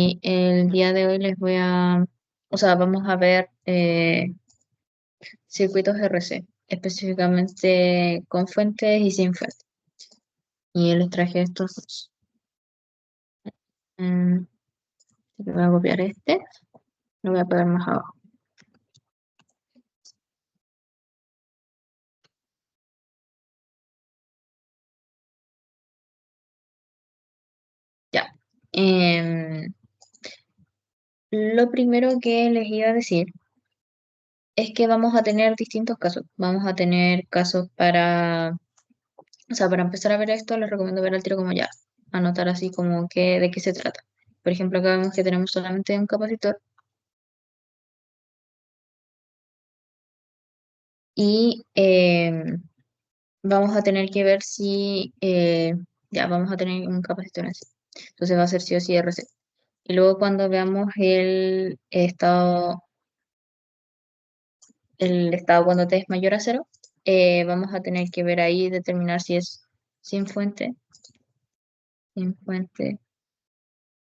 Y el día de hoy o sea, vamos a ver circuitos RC, específicamente con fuentes y sin fuentes. Y les traje estos dos. Mm, Voy a copiar este, lo voy a pegar más abajo. Ya. Lo primero que les iba a decir es que vamos a tener distintos casos. Vamos a tener casos o sea, para empezar a ver esto, les recomiendo ver al tiro como ya, anotar así como de qué se trata. Por ejemplo, acá vemos que tenemos solamente un capacitor y vamos a tener que ver si, ya, vamos a tener un capacitor así. Entonces va a ser sí o sí RC. Y luego cuando veamos el estado cuando t es mayor a cero, vamos a tener que ver ahí, determinar si es sin fuente, sin fuente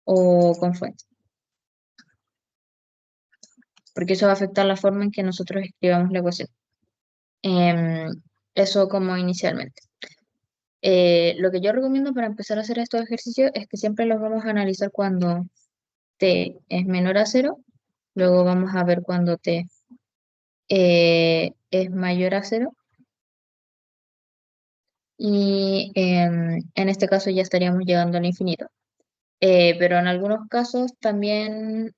o con fuente, porque eso va a afectar la forma en que nosotros escribamos la ecuación. Eso como inicialmente. Lo que yo recomiendo para empezar a hacer estos ejercicios es que siempre los vamos a analizar cuando t es menor a cero, luego vamos a ver cuando t es mayor a cero y en este caso ya estaríamos llegando al infinito. Pero en algunos casos también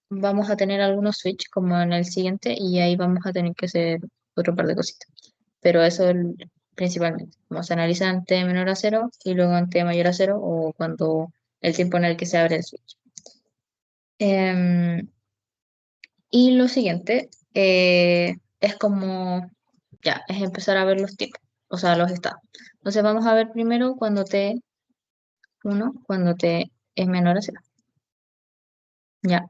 vamos a tener algunos switch como en el siguiente y ahí vamos a tener que hacer otro par de cositas. Pero eso principalmente. Como se analiza en t menor a cero y luego en t mayor a cero o cuando el tiempo en el que se abre el switch. Em, y lo siguiente es como, ya, es empezar a ver los tipos, o sea, los estados. Entonces vamos a ver primero cuando t1, cuando t es menor a cero. Ya.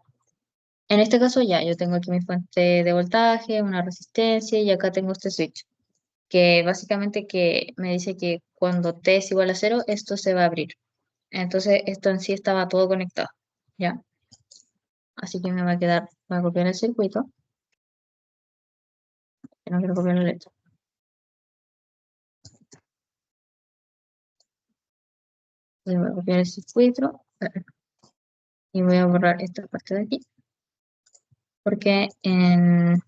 En este caso ya, yo tengo aquí mi fuente de voltaje, una resistencia y acá tengo este switch, que básicamente que me dice que cuando t es igual a cero, esto se va a abrir. Entonces esto en sí estaba todo conectado, ¿ya? Así que me va a quedar, voy a copiar el circuito, que no quiero copiar la letra. Y voy a copiar el circuito y voy a borrar esta parte de aquí, porque en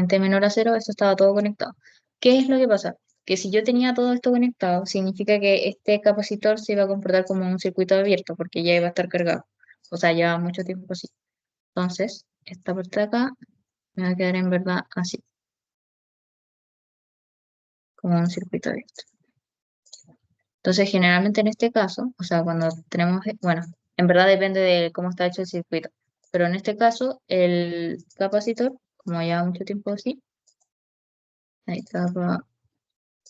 t menor a cero esto estaba todo conectado. ¿Qué es lo que pasa? Que si yo tenía todo esto conectado, significa que este capacitor se iba a comportar como un circuito abierto, porque ya iba a estar cargado. O sea, lleva mucho tiempo así. Entonces, esta parte de acá me va a quedar en verdad así, como un circuito abierto. Entonces, generalmente en este caso, o sea, cuando tenemos, bueno, en verdad depende de cómo está hecho el circuito, pero en este caso, el capacitor, como lleva mucho tiempo así, ahí capacitor,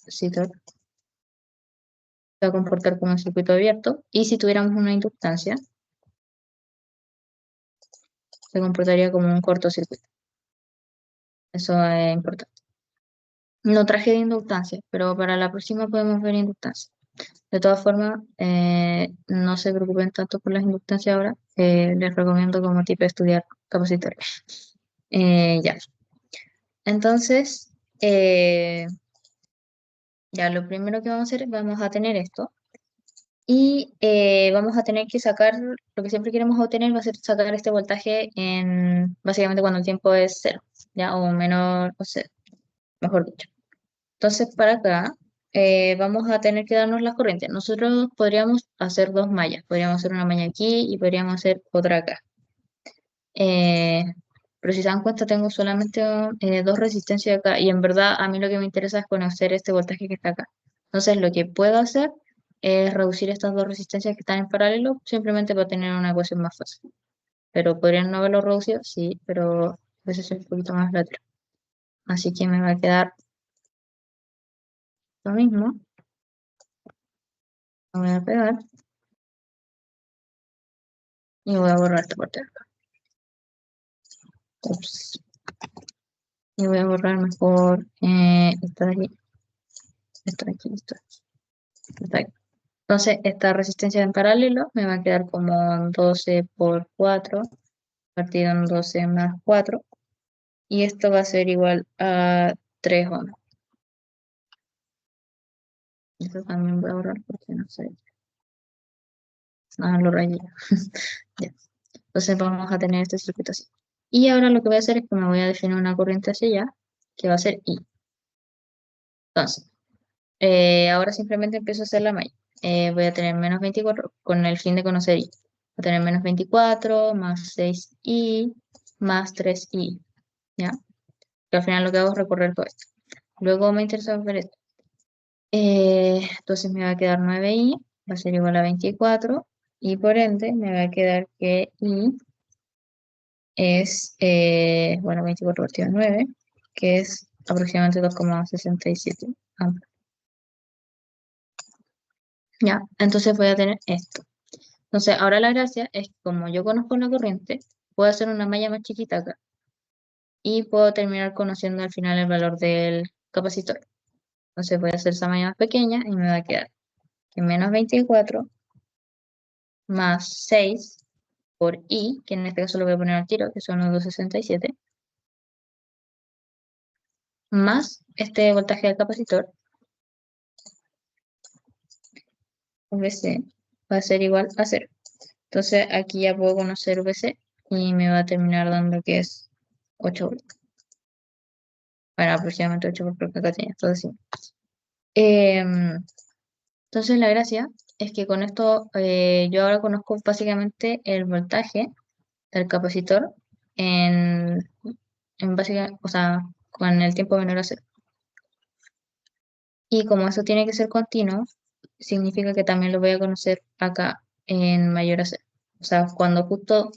se va a comportar como un circuito abierto, y si tuviéramos una inductancia, se comportaría como un cortocircuito. Eso es importante. No traje de inductancia, pero para la próxima podemos ver inductancia. De todas formas, no se preocupen tanto por las inductancias ahora. Les recomiendo como tipo estudiar capacitores. Ya. Entonces, ya lo primero que vamos a hacer, vamos a tener esto. Y vamos a tener que sacar, lo que siempre queremos obtener va a ser sacar este voltaje básicamente cuando el tiempo es cero, ¿ya? O menor, o cero, mejor dicho. Entonces, para acá vamos a tener que darnos las corrientes. Nosotros podríamos hacer dos mallas. Podríamos hacer una malla aquí y podríamos hacer otra acá. Eh, pero si se dan cuenta, tengo solamente dos resistencias acá. Y en verdad, a mí lo que me interesa es conocer este voltaje que está acá. Entonces, lo que puedo hacer es reducir estas dos resistencias que están en paralelo, simplemente para tener una ecuación más fácil. Pero podrían no haberlo reducido, sí, pero a veces es un poquito más lateral. Así que me va a quedar lo mismo. Lo voy a pegar. Y voy a borrar esta parte de acá. Ups. Y voy a borrar mejor esta de aquí. Esta de aquí, esta de aquí. Entonces, esta resistencia en paralelo me va a quedar como 12 por 4 partido en 12 más 4. Y esto va a ser igual a 3 ohms. Esto también voy a borrar porque no sé. Ah, lo rayé. Ya. Entonces vamos a tener este circuito así. Y ahora lo que voy a hacer es que me voy a definir una corriente hacia allá, que va a ser I. Entonces, ahora simplemente empiezo a hacer la malla. Voy a tener menos 24 con el fin de conocer I. Voy a tener menos 24 más 6i más 3i. ¿Ya? Que al final lo que hago es recorrer todo esto. Luego me interesa ver esto. Entonces me va a quedar 9i, va a ser igual a 24. Y por ende me va a quedar que I es, bueno, 24 partido 9, que es aproximadamente 2,67 amperes. Ya, entonces voy a tener esto. Entonces, ahora la gracia es que como yo conozco la corriente, puedo hacer una malla más chiquita acá y puedo terminar conociendo al final el valor del capacitor. Entonces voy a hacer esa malla más pequeña y me va a quedar que menos 24 más 6 por I, que en este caso lo voy a poner al tiro, que son los 267, más este voltaje del capacitor, VC, va a ser igual a 0. Entonces aquí ya puedo conocer VC y me va a terminar dando que es 8 voltios. Bueno, aproximadamente 8 voltios porque acá tenía todo así. Em, entonces la gracia es que con esto yo ahora conozco básicamente el voltaje del capacitor en, o sea, con el tiempo menor a cero. Y como eso tiene que ser continuo, significa que también lo voy a conocer acá en mayor a cero. O sea, cuando justo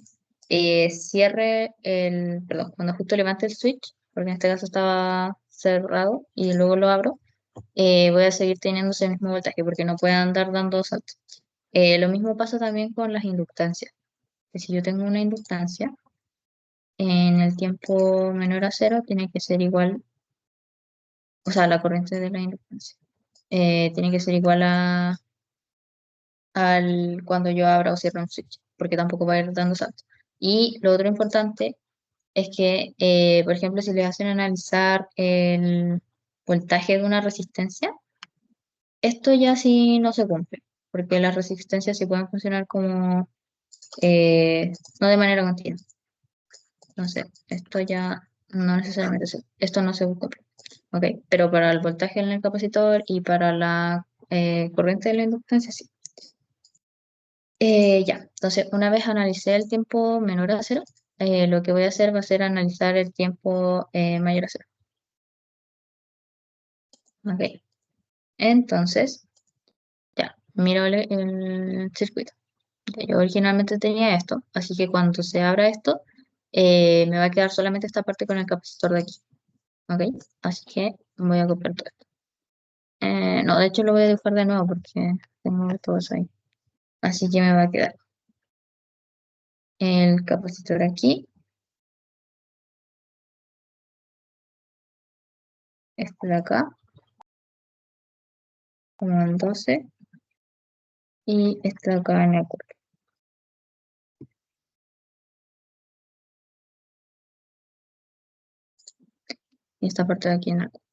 perdón, cuando justo levante el switch, porque en este caso estaba cerrado y luego lo abro, voy a seguir teniendo ese mismo voltaje porque no puede andar dando saltos. Lo mismo pasa también con las inductancias. Que si yo tengo una inductancia, en el tiempo menor a cero tiene que ser igual, o sea, la corriente de la inductancia. Tiene que ser igual al cuando yo abra o cierre un switch, porque tampoco va a ir dando saltos. Y lo otro importante es que, por ejemplo, si les hacen analizar el voltaje de una resistencia, esto ya sí no se cumple, porque las resistencias sí pueden funcionar como, no de manera continua. Entonces, esto ya no necesariamente, esto no se cumple. Ok, pero para el voltaje en el capacitor y para la corriente de la inductancia, sí. Ya, entonces una vez analicé el tiempo menor a cero, lo que voy a hacer va a ser analizar el tiempo mayor a cero. Ok, entonces, ya, miro el circuito. Ya, yo originalmente tenía esto, así que cuando se abra esto, me va a quedar solamente esta parte con el capacitor de aquí. Ok, así que voy a copiar todo esto. No, de hecho lo voy a dibujar de nuevo porque tengo todo eso ahí. Así que me va a quedar el capacitor aquí, este de acá, como en 12, y este de acá en el 4. Y esta parte de aquí en el 4.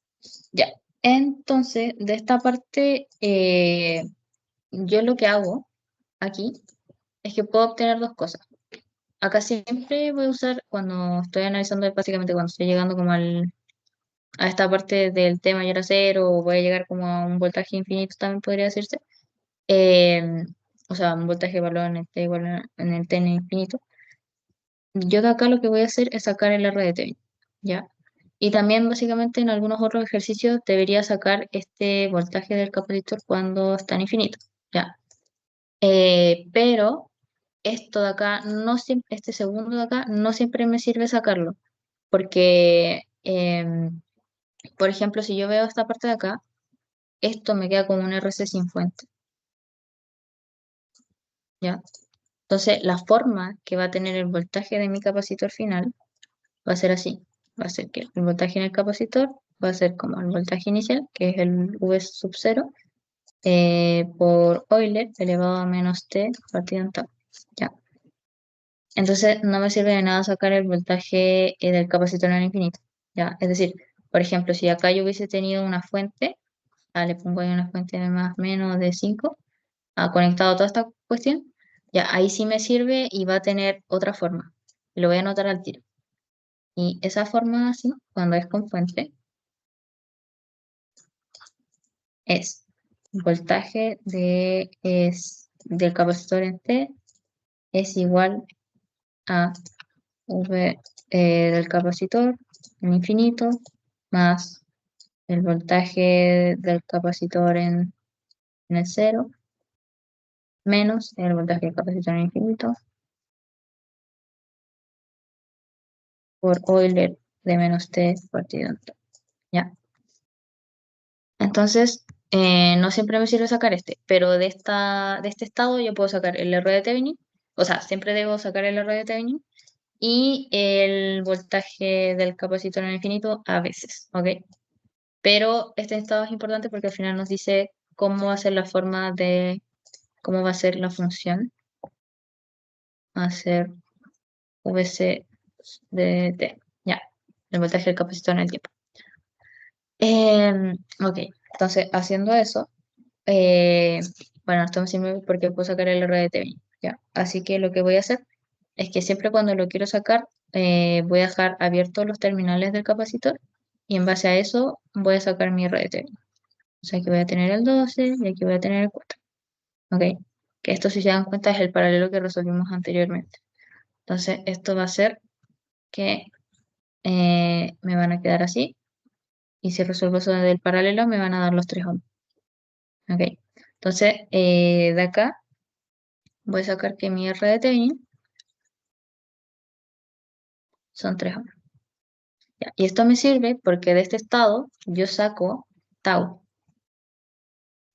Ya, entonces de esta parte, yo lo que hago aquí es que puedo obtener dos cosas. Acá siempre voy a usar, cuando estoy analizando, básicamente cuando estoy llegando como a esta parte del T mayor a cero, o voy a llegar como a un voltaje infinito, también podría decirse. eh, o sea, un voltaje valor en el T igual en el T en infinito. Yo de acá lo que voy a hacer es sacar el R de T, ¿ya? Y también básicamente en algunos otros ejercicios debería sacar este voltaje del capacitor cuando está en infinito, ¿ya? Pero esto de acá, no siempre, este segundo de acá, no siempre me sirve sacarlo, porque, por ejemplo, si yo veo esta parte de acá, esto me queda como un RC sin fuente, ¿ya? Entonces, la forma que va a tener el voltaje de mi capacitor final va a ser así. Va a ser que el voltaje en el capacitor va a ser como el voltaje inicial, que es el V sub 0, por Euler elevado a menos t partido en tau. Ya. Entonces no me sirve de nada sacar el voltaje del capacitor en el infinito. Ya. Es decir, por ejemplo, si acá yo hubiese tenido una fuente, le pongo ahí una fuente de más menos de 5, ha conectado toda esta cuestión, ya ahí sí me sirve y va a tener otra forma. Lo voy a anotar al tiro. Y esa forma así, cuando es con fuente, es voltaje del capacitor en T es igual a V del capacitor en infinito más el voltaje del capacitor en el cero menos el voltaje del capacitor en infinito por Euler de menos t partido en t. ¿Ya? Entonces, no siempre me sirve sacar este, pero de este estado yo puedo sacar el R de Thevenin, o sea, siempre debo sacar el R de Thevenin y el voltaje del capacitor en el infinito a veces, ¿ok? Pero este estado es importante porque al final nos dice cómo va a ser la forma de, cómo va a ser la función, va a ser VC de T, ya, el voltaje del capacitor en el tiempo. Ok, entonces haciendo eso, eh, bueno, esto me sirve porque puedo sacar el R de Thevenin, ya. Así que lo que voy a hacer es que siempre cuando lo quiero sacar, voy a dejar abiertos los terminales del capacitor y en base a eso voy a sacar mi R de Thevenin. O sea, aquí voy a tener el 12 y aquí voy a tener el 4. Ok, que esto si se dan cuenta es el paralelo que resolvimos anteriormente. Entonces, esto va a ser que me van a quedar así. Y si resuelvo eso del paralelo, me van a dar los 3 ohms. Ok, entonces de acá voy a sacar que mi R de Thevenin son 3 ohms. Ya, y esto me sirve porque de este estado yo saco tau,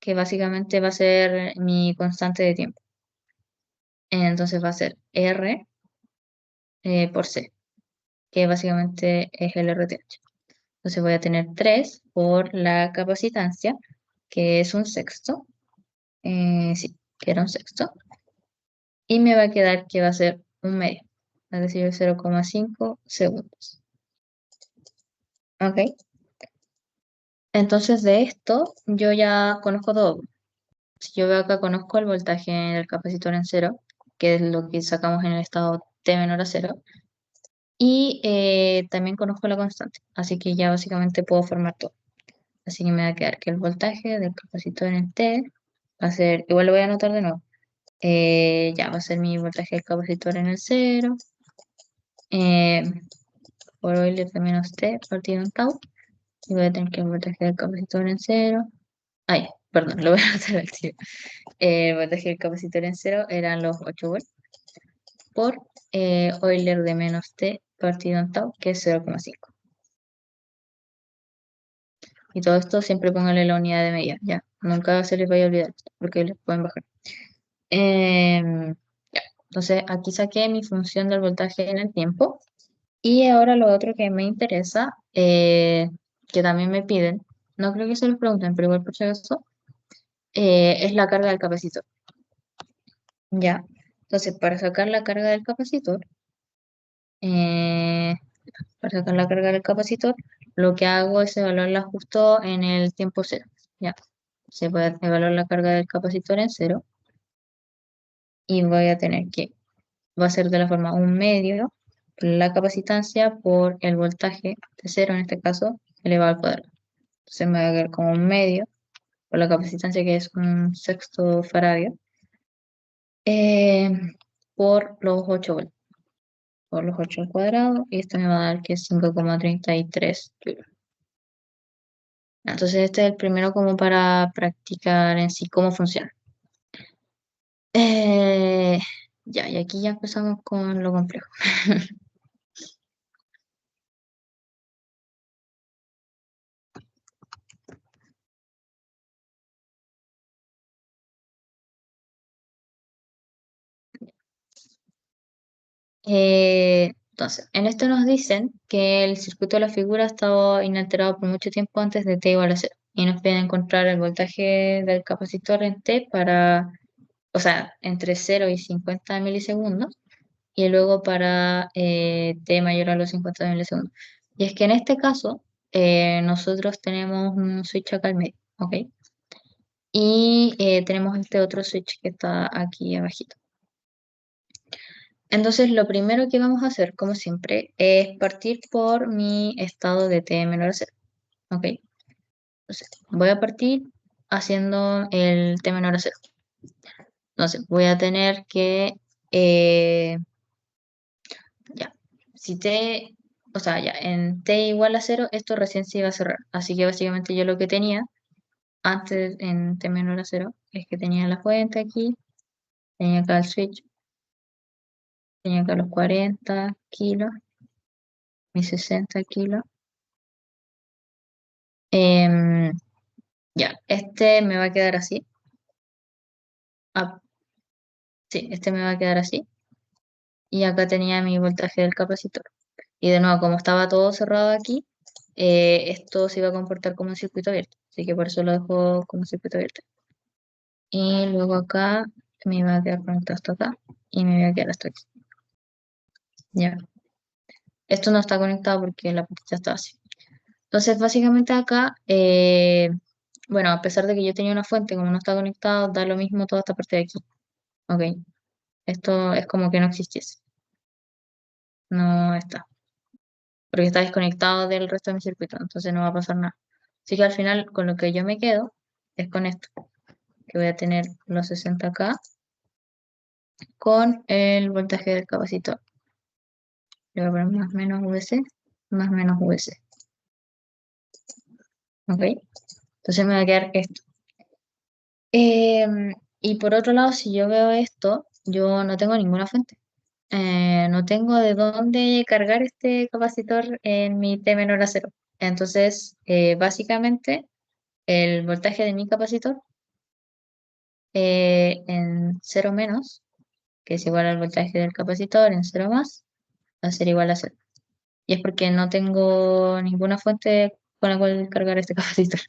que básicamente va a ser mi constante de tiempo. Entonces va a ser R por C, que básicamente es el RTH. Entonces voy a tener 3 por la capacitancia, que es un sexto. Sí, que era un sexto. Y me va a quedar que va a ser un medio, es decir, 0,5 segundos. ¿Ok? Entonces de esto yo ya conozco todo. Si yo veo acá, conozco el voltaje del capacitor en cero, que es lo que sacamos en el estado T menor a cero. Y también conozco la constante, así que ya básicamente puedo formar todo. Así que me va a quedar que el voltaje del capacitor en T va a ser, igual lo voy a anotar de nuevo. Ya va a ser mi voltaje del capacitor en el cero, eh, por Euler de menos T partido en tau. Y voy a tener que el voltaje del capacitor en cero. Ay, perdón, lo voy a anotar al tiro. El voltaje del capacitor en cero eran los 8 volts por Euler de menos T partido en tau, que es 0,5. Y todo esto siempre póngale la unidad de medida, ya. Nunca se les vaya a olvidar, porque les pueden bajar. Ya. Entonces aquí saqué mi función del voltaje en el tiempo. Y ahora lo otro que me interesa, que también me piden, no creo que se los pregunten, pero igual por si acaso, es la carga del capacitor. Ya. Entonces, eh, para sacar la carga del capacitor, lo que hago es evaluarla justo en el tiempo cero. Ya. Se puede evaluar la carga del capacitor en cero y voy a tener que, va a ser de la forma un medio, la capacitancia por el voltaje de cero, en este caso, elevado al cuadrado. Entonces me va a quedar como un medio por la capacitancia que es un sexto faradio eh, por los 8 volts, por los 8 al cuadrado, y esto me va a dar que es 5,33 joules. Entonces este es el primero como para practicar en sí cómo funciona. Eh, ya, y aquí ya empezamos con lo complejo. Entonces, en esto nos dicen que el circuito de la figura ha estado inalterado por mucho tiempo antes de t igual a cero. y nos piden encontrar el voltaje del capacitor en T para, o sea, entre 0 y 50 milisegundos, y luego para T mayor a los 50 milisegundos. Y es que en este caso, nosotros tenemos un switch acá al medio, ¿ok? Y tenemos este otro switch que está aquí abajito. Entonces, lo primero que vamos a hacer, como siempre, es partir por mi estado de T menor a cero, ¿ok? Entonces, voy a partir haciendo el T menor a cero. Entonces, voy a tener que, eh, ya, si T, o sea, ya, en T igual a cero, esto recién se iba a cerrar. Así que básicamente yo lo que tenía antes en T menor a cero es que tenía la fuente aquí, tenía acá el switch, tenía acá los 40 kilos, mis 60 kilos. Em, ya, este me va a quedar así. Ah, sí, este me va a quedar así. Y acá tenía mi voltaje del capacitor. Y de nuevo, como estaba todo cerrado aquí, esto se iba a comportar como un circuito abierto. Así que por eso lo dejo como circuito abierto. Y luego acá me va a quedar conectado hasta acá. Y me va a quedar hasta aquí. Ya. Esto no está conectado porque la puerta está así. Entonces, básicamente acá, bueno, a pesar de que yo tenía una fuente, como no está conectado, da lo mismo toda esta parte de aquí. Ok. Esto es como que no existiese. No está. Porque está desconectado del resto de mi circuito, entonces no va a pasar nada. Así que al final con lo que yo me quedo es con esto, que voy a tener los 60K con el voltaje del capacitor. Le voy a poner más menos VC, más menos VC. ¿Ok? Entonces me va a quedar esto. Y por otro lado, si yo veo esto, yo no tengo ninguna fuente. No tengo de dónde cargar este capacitor en mi T menor a cero. Entonces, básicamente, el voltaje de mi capacitor en cero menos, que es igual al voltaje del capacitor, en cero más, va a ser igual a cero. Y es porque no tengo ninguna fuente con la cual cargar este capacitor.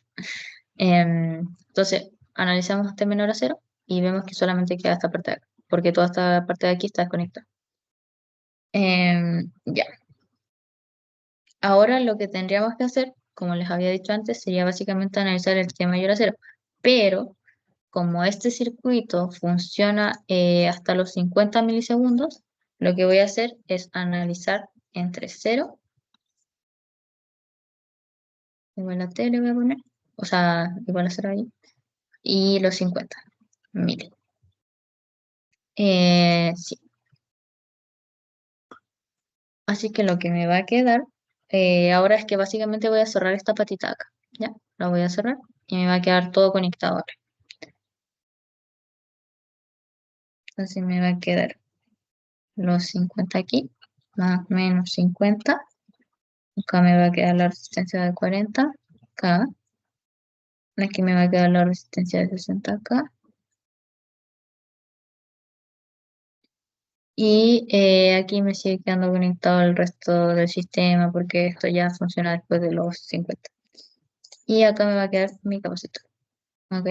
Entonces, analizamos T menor a cero y vemos que solamente queda esta parte de acá, porque toda esta parte de aquí está desconectada. Ya. Ahora lo que tendríamos que hacer, como les había dicho antes, sería básicamente analizar el T mayor a cero. Pero como este circuito funciona hasta los 50 milisegundos, lo que voy a hacer es analizar entre cero igual a t le voy a poner, o sea, igual a 0 ahí, y los 50 mil. Sí, así que lo que me va a quedar ahora es que básicamente voy a cerrar esta patita acá, ¿ya? La voy a cerrar y me va a quedar todo conectado ahora. Entonces me va a quedar los 50 aquí, más menos 50. Acá me va a quedar la resistencia de 40. Acá. Aquí me va a quedar la resistencia de 60 acá. Y aquí me sigue quedando conectado el resto del sistema porque esto ya funciona después de los 50. Y acá me va a quedar mi capacitor. ¿Ok?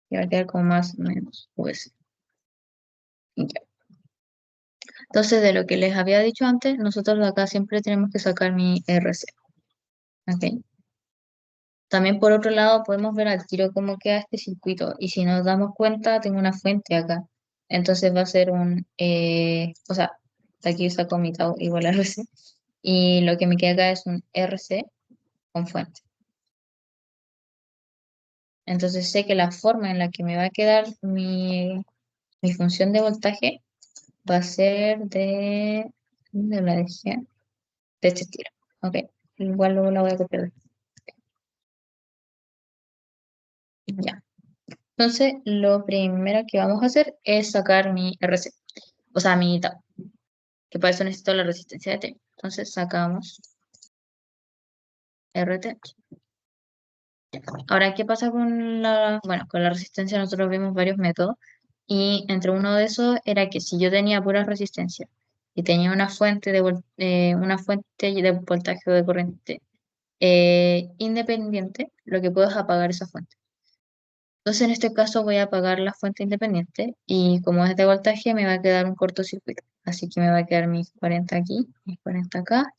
Y va a quedar con más o menos US. Y ya. Entonces, de lo que les había dicho antes, nosotros de acá siempre tenemos que sacar mi RC. ¿Ok? También por otro lado podemos ver al tiro cómo queda este circuito y si nos damos cuenta tengo una fuente acá. Entonces va a ser o sea, aquí saco mi tau igual a RC y lo que me queda acá es un RC con fuente. Entonces sé que la forma en la que me va a quedar mi función de voltaje va a ser ¿dónde la dejé? De este estilo. Ok, igual luego la voy a copiar. Ya. Entonces, lo primero que vamos a hacer es sacar mi RC, o sea, mi tau, que para eso necesito la resistencia de T. Entonces, sacamos RT. Ahora, ¿qué pasa con bueno, con la resistencia? Nosotros vimos varios métodos y entre uno de esos era que si yo tenía pura resistencia y tenía una fuente de voltaje o de corriente independiente, lo que puedo es apagar esa fuente. Entonces, en este caso voy a apagar la fuente independiente y como es de voltaje me va a quedar un cortocircuito. Así que me va a quedar mis 40 aquí, mis 40 acá,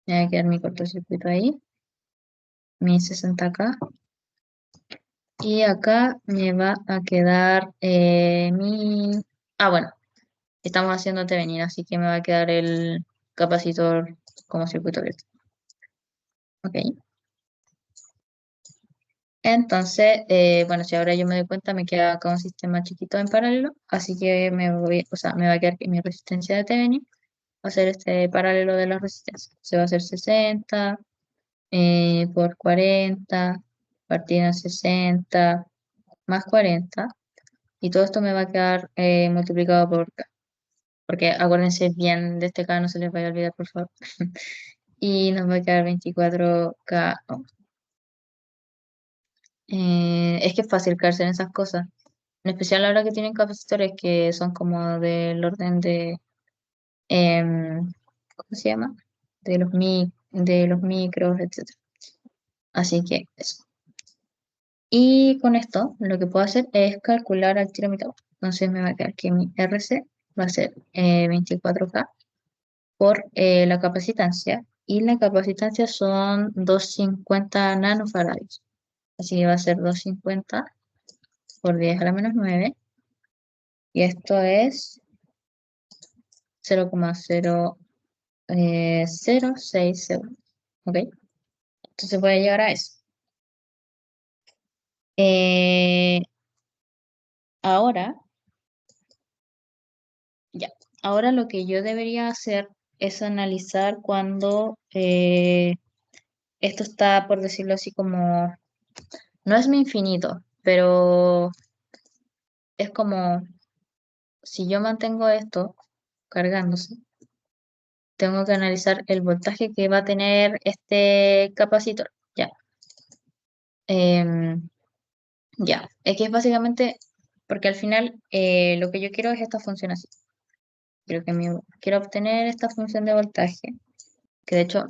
me va a quedar mi cortocircuito ahí, mis 60 acá y acá me va a quedar mi... Ah, bueno, estamos haciendo venir, así que me va a quedar el capacitor como circuito abierto. Ok. Entonces, bueno, si ahora yo me doy cuenta, me queda acá un sistema chiquito en paralelo, así que me voy, o sea, me va a quedar que mi resistencia de Thevenin va a ser este paralelo de la resistencia. Se va a hacer 60 por 40 partido en 60 más 40 y todo esto me va a quedar multiplicado por K, porque acuérdense bien de este K, no se les vaya a olvidar, por favor. Y nos va a quedar 24K. Es que es fácil caerse en esas cosas. En especial ahora que tienen capacitores que son como del orden de, ¿cómo se llama? De los micros, etcétera. Así que eso. Y con esto lo que puedo hacer es calcular al tiro mi tau. Entonces me va a quedar que mi RC va a ser 24K por la capacitancia. Y la capacitancia son 250 nanofarads. Así que va a ser 250 por 10 a la menos 9. Y esto es 0,006 segundos. ¿Ok? Entonces voy a llegar a eso. Eh, ahora, ya. Ahora lo que yo debería hacer es analizar cuando esto está, por decirlo así, como, no es mi infinito, pero es como, si yo mantengo esto cargándose, tengo que analizar el voltaje que va a tener este capacitor. Ya. Em, Ya, es que es básicamente, porque al final lo que yo quiero es esta función así. Quiero obtener esta función de voltaje, que de hecho,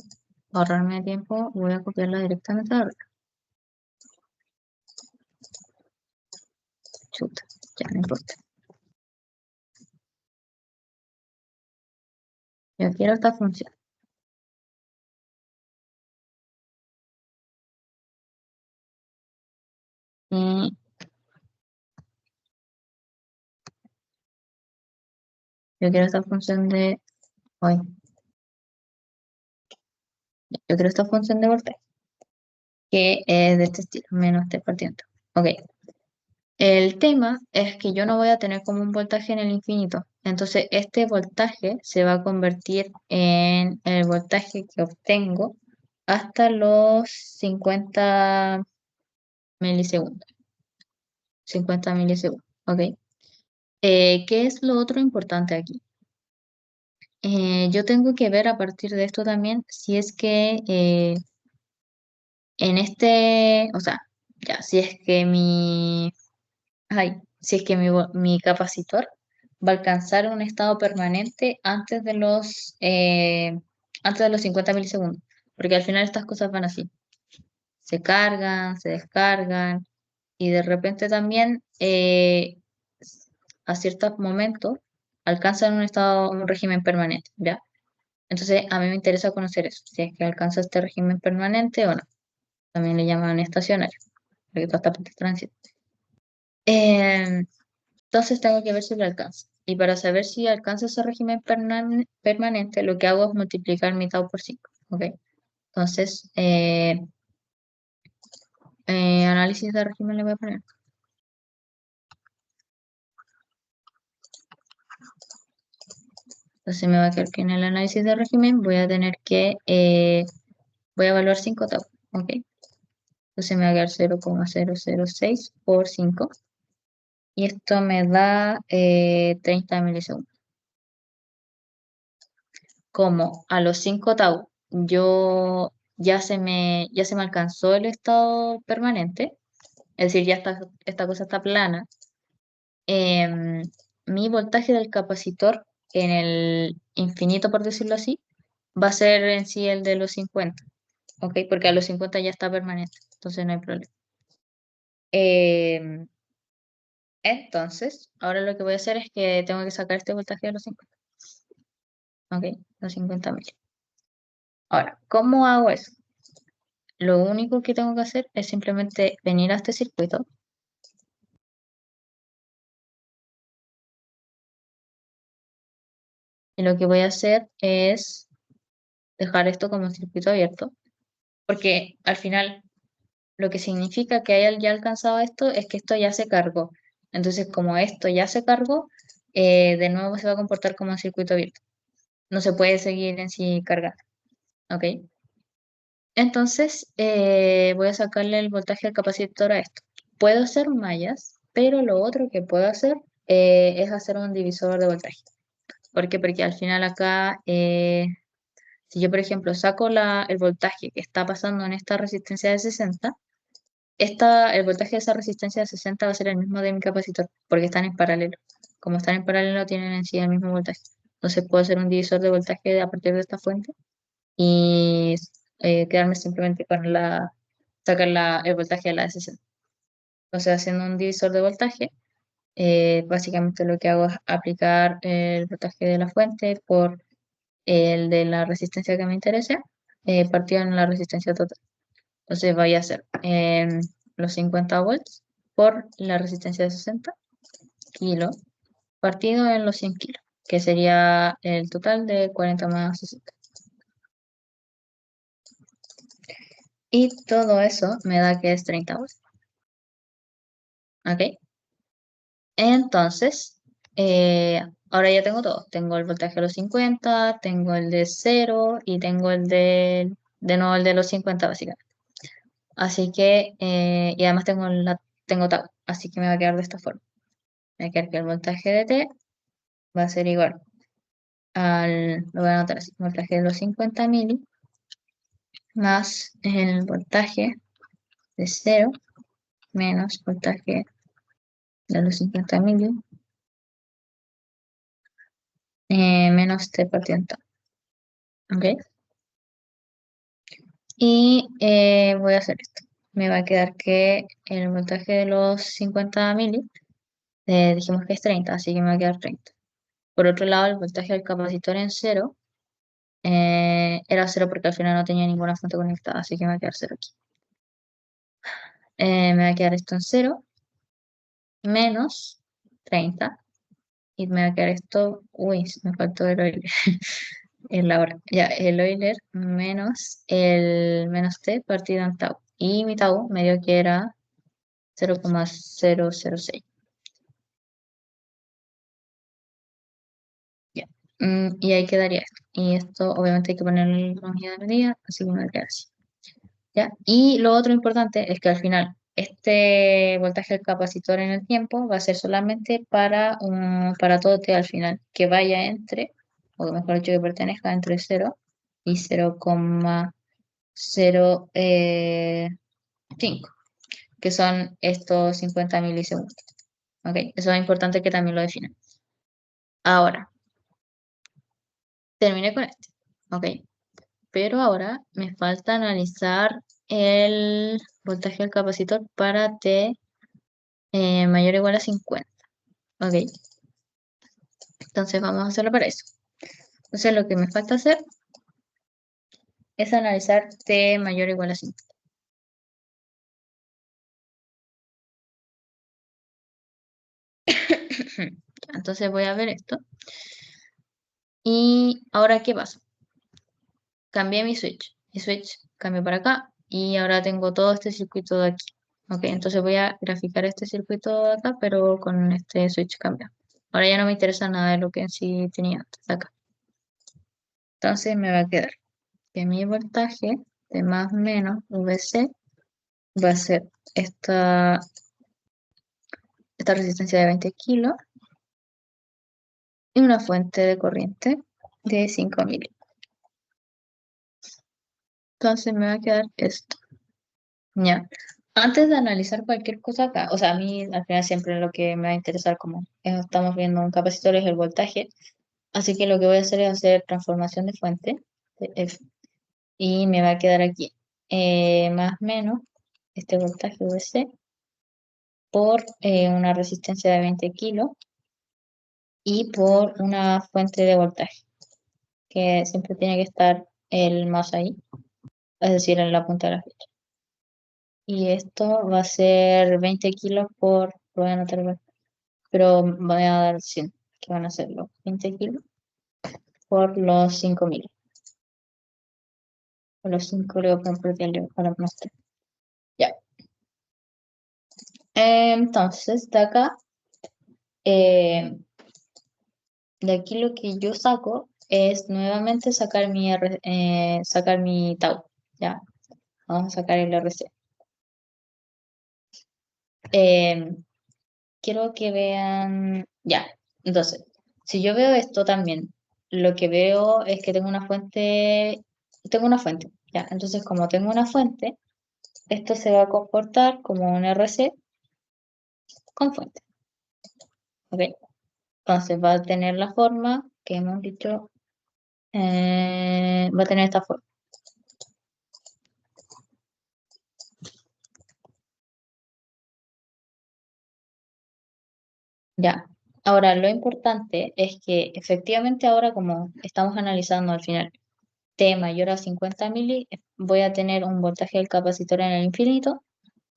para ahorrarme tiempo, voy a copiarla directamente ahora. Chuta, ya no importa. Yo quiero esta función. Y yo quiero esta función de, hoy, yo quiero esta función de voltaje, que es de este estilo, menos t partiendo. Ok, el tema es que yo no voy a tener como un voltaje en el infinito. Entonces, este voltaje se va a convertir en el voltaje que obtengo hasta los 50 milisegundos. 50 milisegundos, ¿ok? ¿Qué es lo otro importante aquí? Yo tengo que ver a partir de esto también si es que en este, o sea, ya, si es que si es que mi capacitor va a alcanzar un estado permanente antes de los 50 milisegundos, porque al final estas cosas van así, se cargan, se descargan y de repente también a ciertos momentos alcanzan un régimen permanente, ¿ya? Entonces a mí me interesa conocer eso, si es que alcanza este régimen permanente o no. También le llaman estacionario, porque toda esta parte es tránsito. Entonces tengo que ver si lo alcanza. Y para saber si alcanza ese régimen permanente, lo que hago es multiplicar mi tau por 5. ¿Ok? Entonces, análisis de régimen le voy a poner. Entonces me va a quedar que en el análisis de régimen voy a tener que, voy a evaluar 5 tau. ¿Ok? Entonces me va a quedar 0,006 por 5. Y esto me da 30 milisegundos. Como a los 5 tau yo ya se me alcanzó el estado permanente, es decir, esta cosa está plana, em, mi voltaje del capacitor en el infinito, por decirlo así, va a ser en sí el de los 50. ¿ok? Porque a los 50 ya está permanente, entonces no hay problema. Em, entonces, ahora lo que voy a hacer es que tengo que sacar este voltaje de los 50, ¿ok? Los 50.000. Ahora, ¿cómo hago eso? Lo único que tengo que hacer es simplemente venir a este circuito y lo que voy a hacer es dejar esto como un circuito abierto, porque al final lo que significa que haya ya alcanzado esto es que esto ya se cargó. Entonces, como esto ya se cargó, de nuevo se va a comportar como un circuito abierto. No se puede seguir en sí cargando, ¿ok? Entonces, voy a sacarle el voltaje al capacitor a esto. Puedo hacer mallas, pero lo otro que puedo hacer es hacer un divisor de voltaje. ¿Por qué? Porque al final acá, si yo, por ejemplo, saco el voltaje que está pasando en esta resistencia de 60, el voltaje de esa resistencia de 60 va a ser el mismo de mi capacitor, porque están en paralelo. Como están en paralelo, tienen en sí el mismo voltaje. Entonces puedo hacer un divisor de voltaje a partir de esta fuente y quedarme simplemente con sacar el voltaje de la de 60. Entonces, haciendo un divisor de voltaje, básicamente lo que hago es aplicar el voltaje de la fuente por el de la resistencia que me interesa, partido en la resistencia total. Entonces voy a hacer los 50 volts por la resistencia de 60 kilos partido en los 100 kilos, que sería el total de 40 más 60. Y todo eso me da que es 30 volts. ¿Ok? Entonces, ahora ya tengo todo. Tengo el voltaje de los 50, tengo el de 0 y tengo de nuevo el de los 50 básicamente. Así que, y además tengo tau, así que me va a quedar de esta forma. Me va a quedar que el voltaje de T va a ser igual lo voy a anotar así, voltaje de los 50 mili más el voltaje de 0 menos voltaje de los 50 mili menos T partido en tau. ¿Ok? Y voy a hacer esto. Me va a quedar que el voltaje de los 50 mili, dijimos que es 30, así que me va a quedar 30. Por otro lado, el voltaje del capacitor en 0 era 0 porque al final no tenía ninguna fuente conectada, así que me va a quedar 0 aquí. Me va a quedar esto en 0 menos 30 y me va a quedar esto, uy, me faltó el Euler, el ahora, ya, el Euler menos menos t partido en tau. Y mi tau me dio que era 0,006. Ya. Y ahí quedaría esto. Y esto obviamente hay que ponerle la unidad de medida, así que me va a quedar así. ¿Ya? Y lo otro importante es que al final este voltaje del capacitor en el tiempo va a ser solamente para todo t al final, que vaya entre, o mejor dicho, que pertenezca entre 0 y 0,05, que son estos 50 milisegundos. ¿Ok? Eso es importante que también lo definan. Ahora, terminé con este. ¿Ok? Pero ahora me falta analizar el voltaje del capacitor para T mayor o igual a 50. Ok, entonces vamos a hacerlo para eso. Entonces lo que me falta hacer es analizar T mayor o igual a 50. Entonces voy a ver esto. Y ahora, ¿qué pasa? Cambié mi switch. Mi switch cambió para acá y ahora tengo todo este circuito de aquí. Ok, entonces voy a graficar este circuito de acá, pero con este switch cambiado. Ahora ya no me interesa nada de lo que en sí tenía antes de acá. Entonces me va a quedar que mi voltaje de más o menos VC va a ser esta, esta resistencia de 20 kilos y una fuente de corriente de 5 mil. Entonces me va a quedar esto. Ya. Antes de analizar cualquier cosa acá, o sea, a mí al final siempre lo que me va a interesar como estamos viendo un capacitor es el voltaje, así que lo que voy a hacer es hacer transformación de fuente de F, y me va a quedar aquí. más menos este voltaje VC por una resistencia de 20 kilos y por una fuente de voltaje, que siempre tiene que estar el más ahí, es decir, en la punta de la flecha. Y esto va a ser 20 kilos lo voy a anotar igual, pero voy a dar 100, que van a ser los 20 kilos por los 5.000. Por los 5 le voy a poner por diario para mostrar. Ya. Entonces, eh, de aquí lo que yo saco es nuevamente sacar mi tau. Ya, vamos a sacar el RC. Eh, quiero que vean, ya, entonces, si yo veo esto también, lo que veo es que tengo una fuente, ya, entonces como tengo una fuente, esto se va a comportar como un RC con fuente, ¿ok? Entonces va a tener la forma que hemos dicho, va a tener esta forma. Ya. Ahora, lo importante es que efectivamente ahora como estamos analizando al final T mayor a 50 mili, voy a tener un voltaje del capacitor en el infinito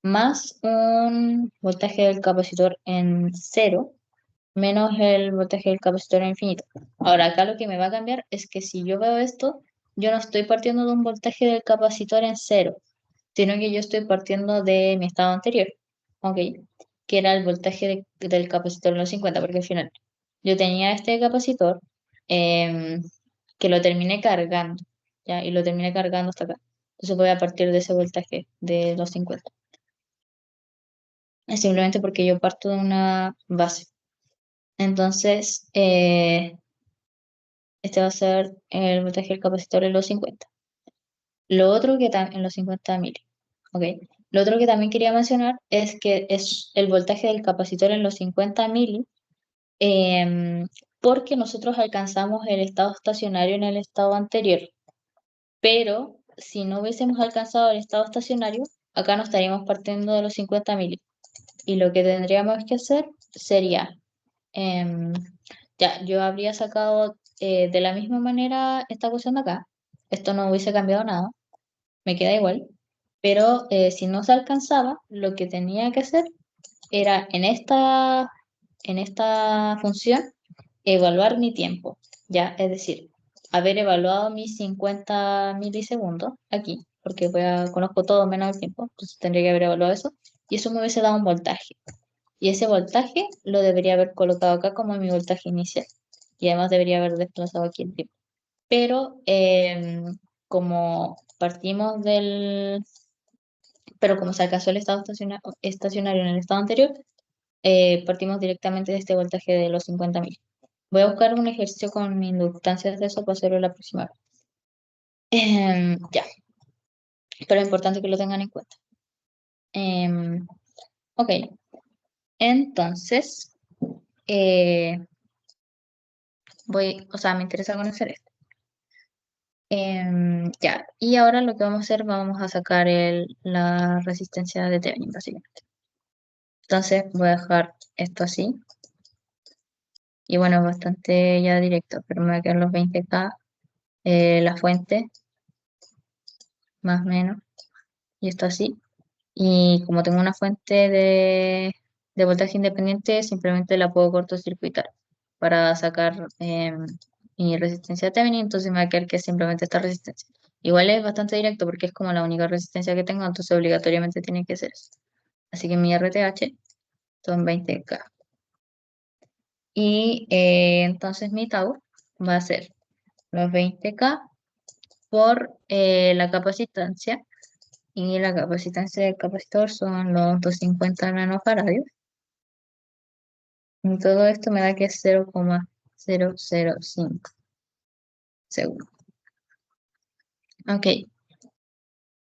más un voltaje del capacitor en cero menos el voltaje del capacitor en infinito. Ahora, acá lo que me va a cambiar es que si yo veo esto, yo no estoy partiendo de un voltaje del capacitor en cero, sino que yo estoy partiendo de mi estado anterior, ¿ok? Que era el voltaje del capacitor en los 50, porque al final yo tenía este capacitor em, que lo terminé cargando, ¿ya? Y lo terminé cargando hasta acá. Entonces voy a partir de ese voltaje de los 50. Es simplemente porque yo parto de una base. Entonces, este va a ser el voltaje del capacitor en los 50. Lo otro que también, en los 50 mil. ¿Ok? Lo otro que también quería mencionar es que es el voltaje del capacitor en los 50 mili, em, porque nosotros alcanzamos el estado estacionario en el estado anterior. Pero si no hubiésemos alcanzado el estado estacionario, acá no estaríamos partiendo de los 50 mili. Y lo que tendríamos que hacer sería, em, ya, yo habría sacado de la misma manera esta cuestión de acá. Esto no hubiese cambiado nada, me queda igual. Pero si no se alcanzaba, lo que tenía que hacer era en esta función evaluar mi tiempo, ¿ya? Es decir, haber evaluado mis 50 milisegundos aquí, porque conozco todo menos el tiempo, entonces tendría que haber evaluado eso, y eso me hubiese dado un voltaje. Y ese voltaje lo debería haber colocado acá como mi voltaje inicial, y además debería haber desplazado aquí el tiempo. Pero como partimos pero como se alcanzó el estado estacionario en el estado anterior, partimos directamente de este voltaje de los 50.000. Voy a buscar un ejercicio con inductancias de eso para hacerlo la próxima vez. Ya, pero es importante que lo tengan en cuenta. Em, ok, entonces, o sea, me interesa conocer esto. Ya, y ahora lo que vamos a hacer, vamos a sacar la resistencia de Thevenin, básicamente. Entonces, voy a dejar esto así. Y bueno, bastante ya directo, pero me va a quedar los 20K, la fuente, más o menos, y esto así. Y como tengo una fuente de voltaje independiente, simplemente la puedo cortocircuitar para sacar mi resistencia Thevenin, entonces me va a quedar que es simplemente esta resistencia. Igual es bastante directo porque es como la única resistencia que tengo, entonces obligatoriamente tiene que ser eso. Así que mi RTH son 20K. Y entonces mi tau va a ser los 20K por la capacitancia, y la capacitancia del capacitor son los 250 nanofaradios. Y todo esto me da que es 0,005 segundos. Ok.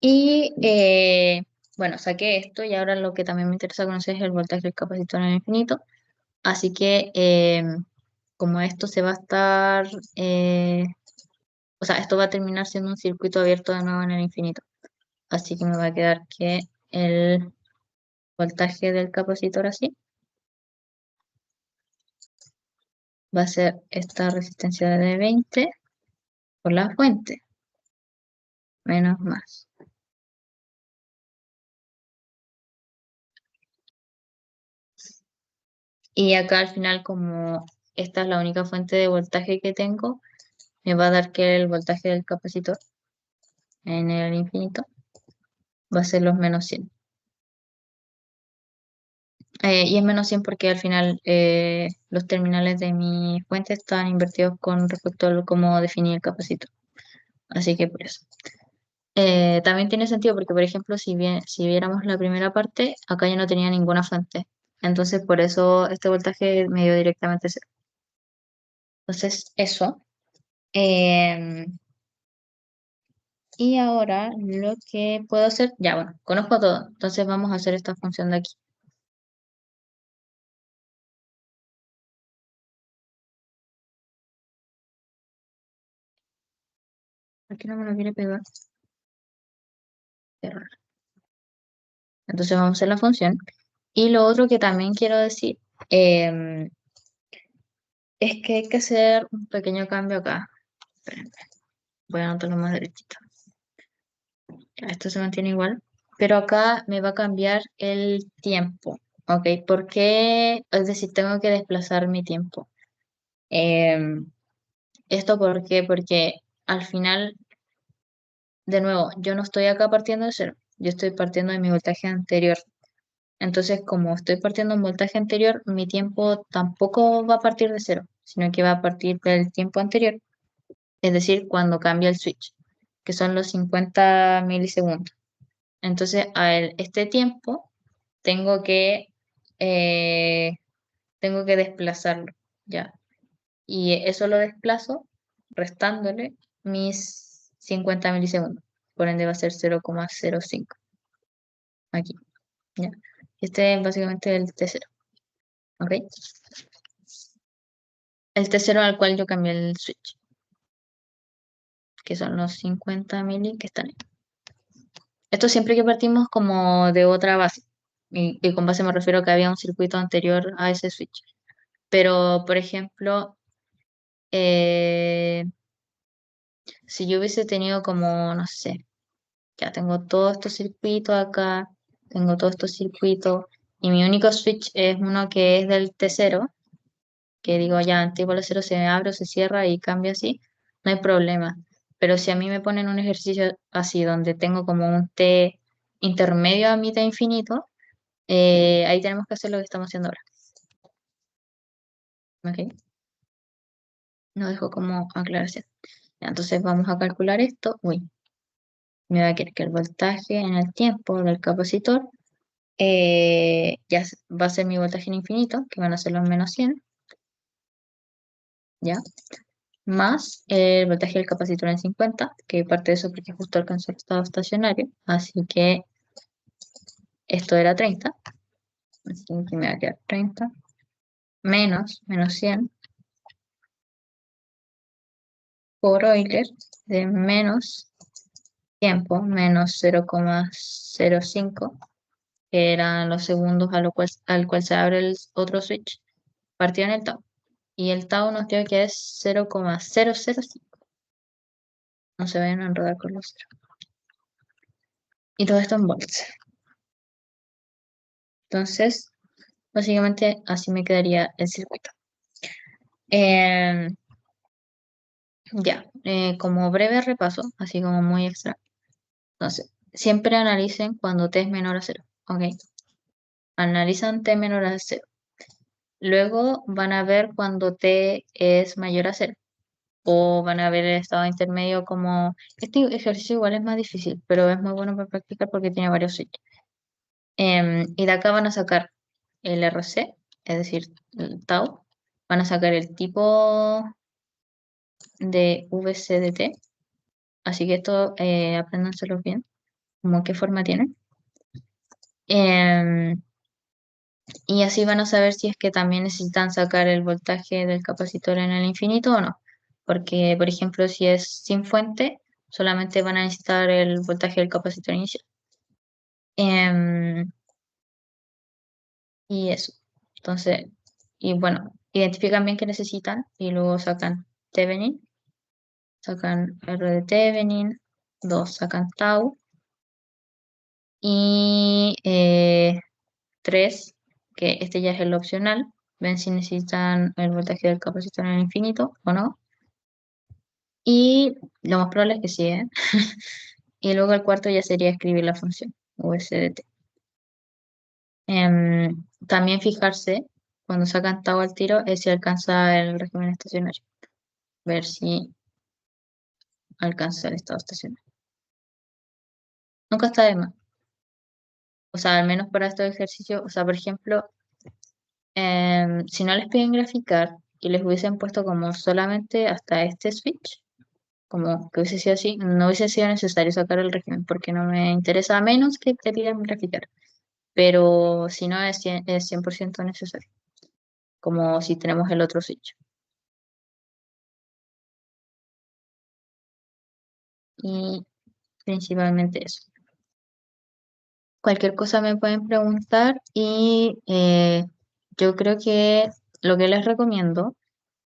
Y bueno, saqué esto y ahora lo que también me interesa conocer es el voltaje del capacitor en el infinito. Así que como esto se va a estar, o sea, esto va a terminar siendo un circuito abierto de nuevo en el infinito. Así que me va a quedar que el voltaje del capacitor así va a ser esta resistencia de 20 por la fuente, menos más. Y acá al final, como esta es la única fuente de voltaje que tengo, me va a dar que el voltaje del capacitor en el infinito va a ser los menos 100. Y es menos 100 porque al final los terminales de mi fuente están invertidos con respecto a cómo definí el capacitor. Así que por eso. También tiene sentido porque, por ejemplo, si viéramos la primera parte, acá ya no tenía ninguna fuente. Entonces, por eso este voltaje me dio directamente cero. Entonces, eso. Em, y ahora lo que puedo hacer, ya bueno, conozco todo. Entonces vamos a hacer esta función de aquí. Aquí no me lo quiere pegar. Qué raro. Entonces vamos a hacer la función. Y lo otro que también quiero decir em, es que hay que hacer un pequeño cambio acá. Esperen, voy a anotarlo más derechito. Ya, esto se mantiene igual. Pero acá me va a cambiar el tiempo. ¿Ok? ¿Por qué? Es decir, tengo que desplazar mi tiempo. Em, ¿Esto por qué? Porque al final, de nuevo, yo no estoy acá partiendo de cero. Yo estoy partiendo de mi voltaje anterior. Entonces, como estoy partiendo de un voltaje anterior, mi tiempo tampoco va a partir de cero, sino que va a partir del tiempo anterior, es decir, cuando cambia el switch, que son los 50 milisegundos. Entonces, este tiempo tengo que, eh, tengo que desplazarlo, ¿ya? Y eso lo desplazo restándole mis 50 milisegundos. Por ende va a ser 0,05 aquí, ¿ya? Este es básicamente el T0, ¿ok? El T0 al cual yo cambié el switch, que son los 50 mili que están ahí. Esto siempre que partimos como de otra base. Y con base me refiero a que había un circuito anterior a ese switch. Pero, por ejemplo, eh, si yo hubiese tenido como, no sé, ya tengo todos estos circuitos acá, tengo todos estos circuitos, y mi único switch es uno que es del T0, que digo ya, antiguo la cero se abre o se cierra y cambia así, no hay problema. Pero si a mí me ponen un ejercicio así, donde tengo como un T intermedio a mitad infinito, ahí tenemos que hacer lo que estamos haciendo ahora. ¿Ok? No dejo como aclaración. Ya, entonces vamos a calcular esto. Uy, me va a quedar que el voltaje en el tiempo del capacitor va a ser mi voltaje en infinito, que van a ser los menos 100, ¿ya? Más el voltaje del capacitor en 50, que parte de eso porque justo alcanzó el estado estacionario, así que esto era 30, así que me va a quedar 30 menos 100 por Euler de menos tiempo menos 0,05, que eran los segundos al cual se abre el otro switch, partido en el tau. Y el tau nos dio que es 0,005. No se vayan a enredar con los ceros. Y todo esto en volts. Entonces, básicamente así me quedaría el circuito. Em, ya, como breve repaso, así como muy extra. Entonces, siempre analicen cuando t es menor a cero. ¿Ok? Analizan t menor a cero. Luego van a ver cuando t es mayor a cero. O van a ver el estado intermedio como... Este ejercicio igual es más difícil, pero es muy bueno para practicar porque tiene varios switches. Y de acá van a sacar el RC, es decir, el tau. Van a sacar el tipo de VCDT. Así que esto apréndanselo bien, como qué forma tiene. Em, y así van a saber si es que también necesitan sacar el voltaje del capacitor en el infinito o no. Porque, por ejemplo, si es sin fuente, solamente van a necesitar el voltaje del capacitor inicial. Em, y eso. Entonces, y bueno, identifican bien qué necesitan y luego sacan Thevenin, sacan R de Thevenin, 2 sacan tau y 3, que este ya es el opcional, ven si necesitan el voltaje del capacitor en el infinito o no. Y lo más probable es que sí, ¿eh? Y luego el cuarto ya sería escribir la función USDT. También fijarse cuando sacan tau al tiro es si alcanza el régimen estacionario. Ver si alcanza el estado estacionario. Nunca está de más. O sea, al menos para estos ejercicios, o sea, por ejemplo, si no les piden graficar y les hubiesen puesto como solamente hasta este switch, como que hubiese sido así, no hubiese sido necesario sacar el régimen porque no me interesa a menos que te pidan graficar. Pero si no es 100% necesario, como si tenemos el otro switch. Y principalmente eso. Cualquier cosa me pueden preguntar y yo creo que lo que les recomiendo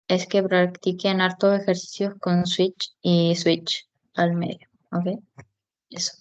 es que practiquen hartos ejercicios con switch y switch al medio, ¿ok? Eso.